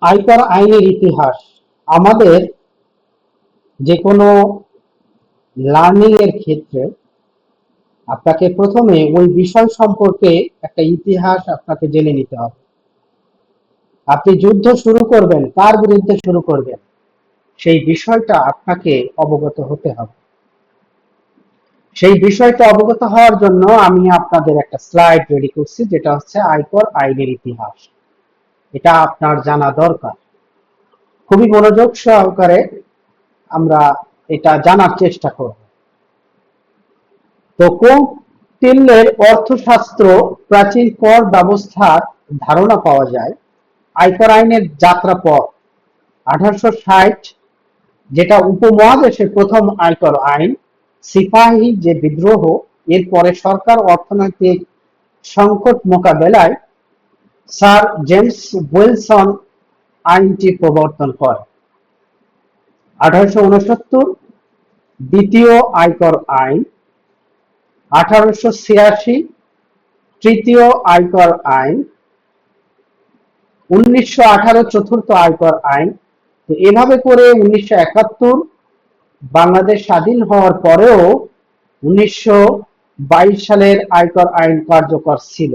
আয়কর আইনের ইতিহাস আমাদের যে কোনো লার্নিং এর ক্ষেত্রে আপনাকে প্রথমে ওই বিষয় সম্পর্কে একটা ইতিহাস আপনাকে জেনে নিতে হবে। আপনি যুদ্ধ শুরু করবেন, কার বিরুদ্ধে শুরু করবেন, সেই বিষয়টা আপনাকে অবগত হতে হবে। সেই বিষয়টা অবগত হওয়ার জন্য আমি আপনাদের একটা স্লাইড রেডি করছি, যেটা হচ্ছে আয়কর আইনের ইতিহাস। এটা আপনার জানা দরকার। খুবই মনোযোগ সহকারে আমরা এটা জানার চেষ্টা করব। তো কৌটিল্যের অর্থশাস্ত্র প্রাচীন কর ব্যবস্থার ধারণা পাওয়া যায় আয়কর আইনের যাত্রাপথ 1860, যেটা উপমহাদেশের প্রথম আয়কর আইন, সিপাহী যে বিদ্রোহ, এরপরে সরকার অর্থনৈতিক সংকট মোকাবেলায় স্যার জেমস উইলসন আইনটি প্রবর্তন করে। 1869 দ্বিতীয় আয়কর আইন, 1886 তৃতীয় আয়কর আইন, 1918 চতুর্থ আয়কর আইন। তো এভাবে করে 1971 বাংলাদেশ স্বাধীন হওয়ার পরেও 1922 সালের আয়কর আইন কার্যকর ছিল।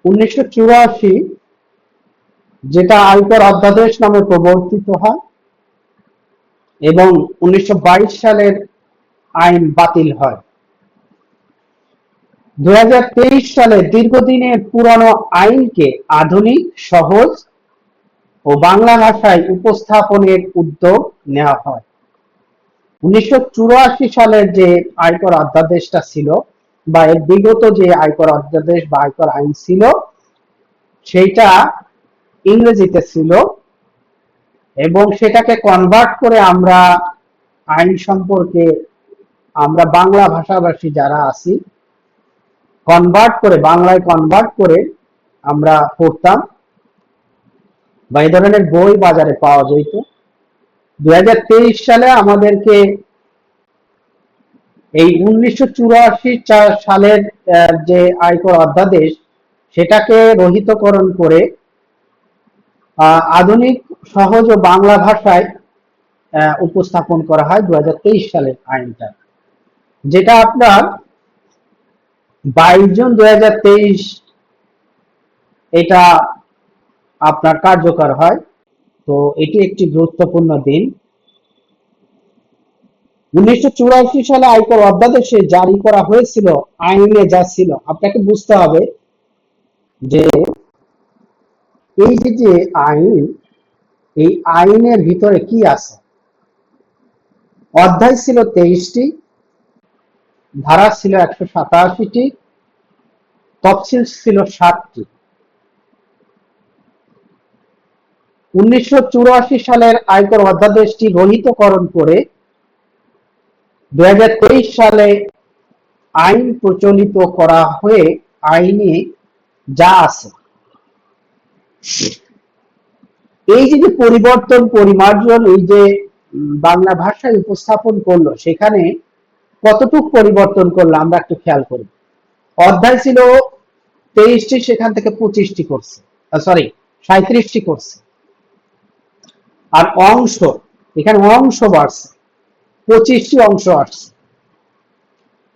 1984 যেটা আয়কর অধ্যাদেশ নামে প্রবর্তিত হয় এবং 1922 সালের আইন বাতিল হয়। 2023 সালে দীর্ঘদিনের পুরানো আইনকে আধুনিক, সহজ ও বাংলা ভাষায় উপস্থাপনের উদ্যোগ নেওয়া হয়। 1984 সালের যে আয়কর অধ্যাদেশটা ছিল বা এর বিগত যে আয়কর অধ্যাদেশ বা আয়কর আইন ছিল, সেইটা ইংরেজিতে ছিল এবং সেটাকে কনভার্ট করে আমরা আইন সম্পর্কে আমরা বাংলা ভাষাভাষী যারা আছি বাংলায় কনভার্ট করে আমরা পড়তাম বা এই ধরনের বই বাজারে পাওয়া যেত। 2023 সালে আমাদেরকে এই 1984 সালের যে আয়কর অধ্যাদেশ, সেটাকে রহিতকরণ করে আধুনিক, সহজ ও বাংলা ভাষায় উপস্থাপন করা হয় 2023 সালের আইনটা, যেটা আপনার 22 জুন 2023 এটা আপনার কার্যকর হয়। তো এটি একটি গুরুত্বপূর্ণ দিন। 1984 সালে আয়কর অধ্যাদেশে জারি করা হয়েছিল আইনে যা ছিল, আপনাকে বুঝতে হবে যে এই যে আইন, এই আইনের ভিতরে কি আছে। অধ্যায় ছিল 23টি, ধারা ছিল 187টি, তফসিল ছিল 7টি। 1984 সালের আয়কর অধ্যাদেশটি রহিতকরণ করে 2023 সালে আইন প্রচলিত করা হয়ে আইনে যা আছে, এই যে পরিবর্তন পরিমার্জন, এই যে বাংলা ভাষায় উপস্থাপন করলো, সেখানে কতটুকু পরিবর্তন করলো আমরা একটু খেয়াল করি। অধ্যায় ছিল 23টি, সেখান থেকে 25টি করছে, সরি 37টি করছে। আর অংশ, এখানে অংশ বাড়ছে, 25টি অংশ আসছে।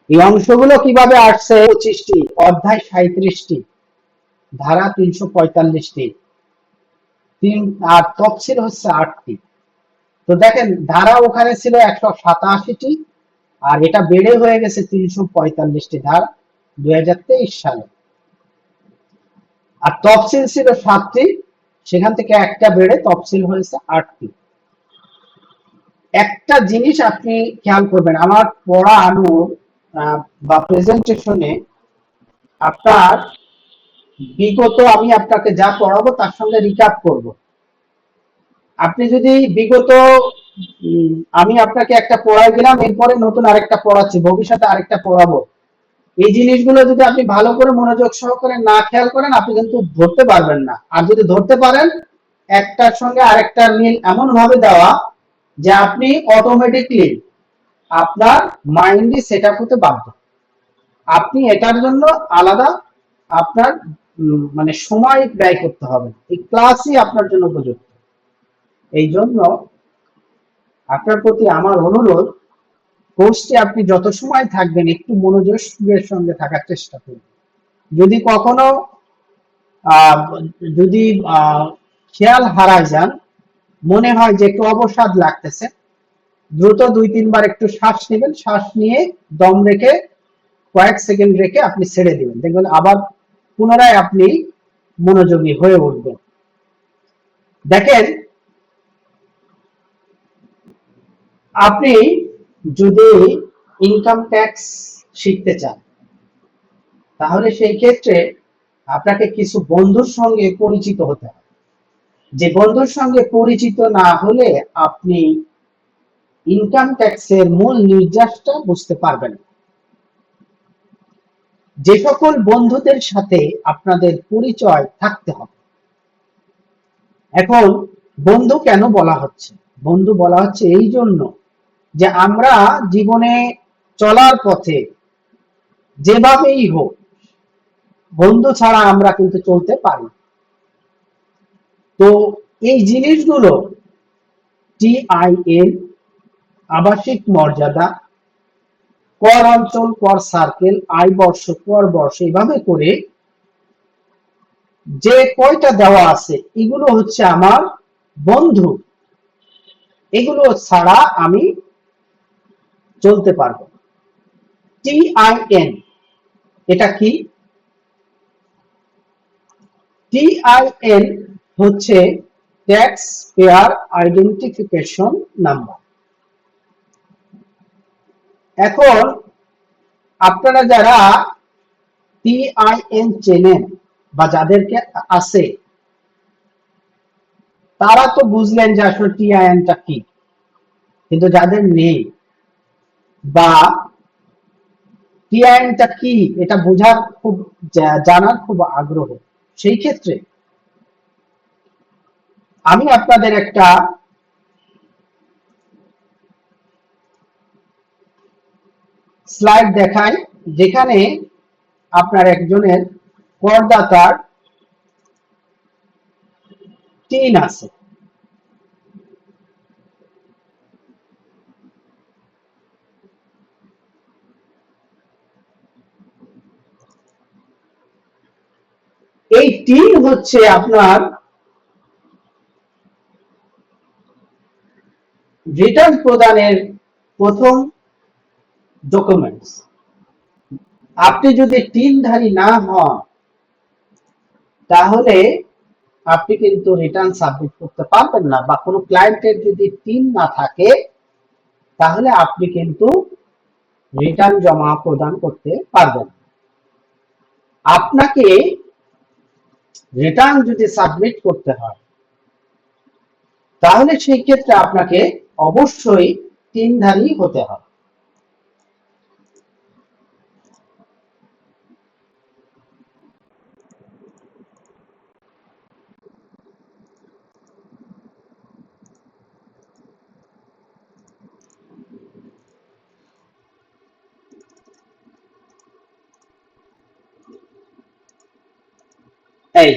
এই অংশগুলো কিভাবে আসছে? 25টি, অধ্যায় 37টি, ধারা 345টি, আর তফসিল হচ্ছে 8টি। তো দেখেন, ধারা ওখানে ছিল 187টি, আর এটা বেড়ে হয়ে গেছে 345টি ধারা 2023 সালে। আর তফসিল ছিল 7টি, সেখান থেকে একটা বেড়ে তফসিল হয়েছে 8টি। একটা জিনিস আপনি খেয়াল করবেন, আমার পড়ানো বা প্রেজেন্টেশনে আপনার বিগত আমি আপনাকে যা পড়াবো তার সঙ্গে রিক্যাপ করব। আপনি যদি বিগত আমি আপনাকে একটা পড়াই দিলাম, এরপরে নতুন আরেকটা পড়াচ্ছি, ভবিষ্যতে আরেকটা পড়াবো, এই জিনিসগুলো যদি আপনি ভালো করে মনোযোগ সহকারে না খেয়াল করেন, আপনি কিন্তু ধরতে পারবেন না। আর যদি ধরতে পারেন, একটার সঙ্গে আরেকটার মিল এমন ভাবে দেওয়া যে আপনি অটোমেটিকলি আপনার মাইন্ডে সেট আপ হতে বাধ্য। আপনি এটার জন্য আলাদা আপনার মানে সময় ব্যয় করতে হবে না, এই ক্লাসই আপনার জন্য উপযুক্ত। এই জন্য আপনার প্রতি আমার অনুরোধ, কোর্সটি আপনি যত সময় থাকবেন একটু মনোযোগের সঙ্গে থাকার চেষ্টা করুন। যদি কখনো আহ, যদি খেয়াল হারায় যান, মনে হয় যে একটু অবসাদ লাগতেছে, দ্রুত 2-3 বার একটু শ্বাস নেবেন, শ্বাস নিয়ে দম রেখে কয়েক সেকেন্ড রেখে আপনি ছেড়ে দিবেন, দেখবেন আবার পুনরায় আপনি মনোযোগী হয়ে উঠবেন। দেখেন, আপনি যদি ইনকাম ট্যাক্স শিখতে চান, তাহলে সেই ক্ষেত্রে আপনাকে কিছু বন্ধুর সঙ্গে পরিচিত হতে হবে। যে বন্ধুর সঙ্গে পরিচিত না হলে আপনি ইনকাম ট্যাক্সের মূল নির্যাসটা বুঝতে পারবেন। যে সকল বন্ধুদের সাথে আপনাদের পরিচয় থাকতে হবে। এখন বন্ধু কেন বলা হচ্ছে? বন্ধু বলা হচ্ছে এই জন্য যে আমরা জীবনে চলার পথে যেভাবেই হোক বন্ধু ছাড়া আমরা কিন্তু চলতে পারি। তো এই জিনিসগুলো টিআইএন, আবাসিক মর্যাদা, কর অঞ্চল, কর সার্কেল, আয় বর্ষ, কর বর্ষ, এভাবে করে যে কয়টা দেওয়া আছে এগুলো হচ্ছে আমার বন্ধু। এগুলো ছাড়া আমি চলতে পারবো। টিআইএন এটা কি? টিআইএন হচ্ছে ট্যাক্স পেয়ার আইডেন্টিফিকেশন নাম্বার। এখন আপনারা যারা টিআইএন চেনেন বা যাদেরকে আছে, তারা তো বুঝলেন যে আসলে টিআইএনটা কি। কিন্তু যাদের নেই বা টিআইএনটা কি এটা বোঝার খুব, জানার খুব আগ্রহ, সেই ক্ষেত্রে আমি আপনাদের একটা স্লাইড দেখাই, যেখানে আপনার একজনের করদাতার টিন আছে। এই টিন হচ্ছে আপনার রিটার্ন প্রদানের প্রথম ডকুমেন্টস। আপনি যদি টিনধারী না হন, তাহলে আপনি কিন্তু রিটার্ন সাবমিট করতে পারবেন না, বা কোনো ক্লায়েন্টের যদি টিন না থাকে তাহলে আপনি কিন্তু রিটার্ন জমা প্রদান করতে পারবেন। আপনাকে রিটার্ন যদি সাবমিট করতে হয়, তাহলে সেই ক্ষেত্রে আপনাকে অবশ্যই টিনধারী হতে হবে। এই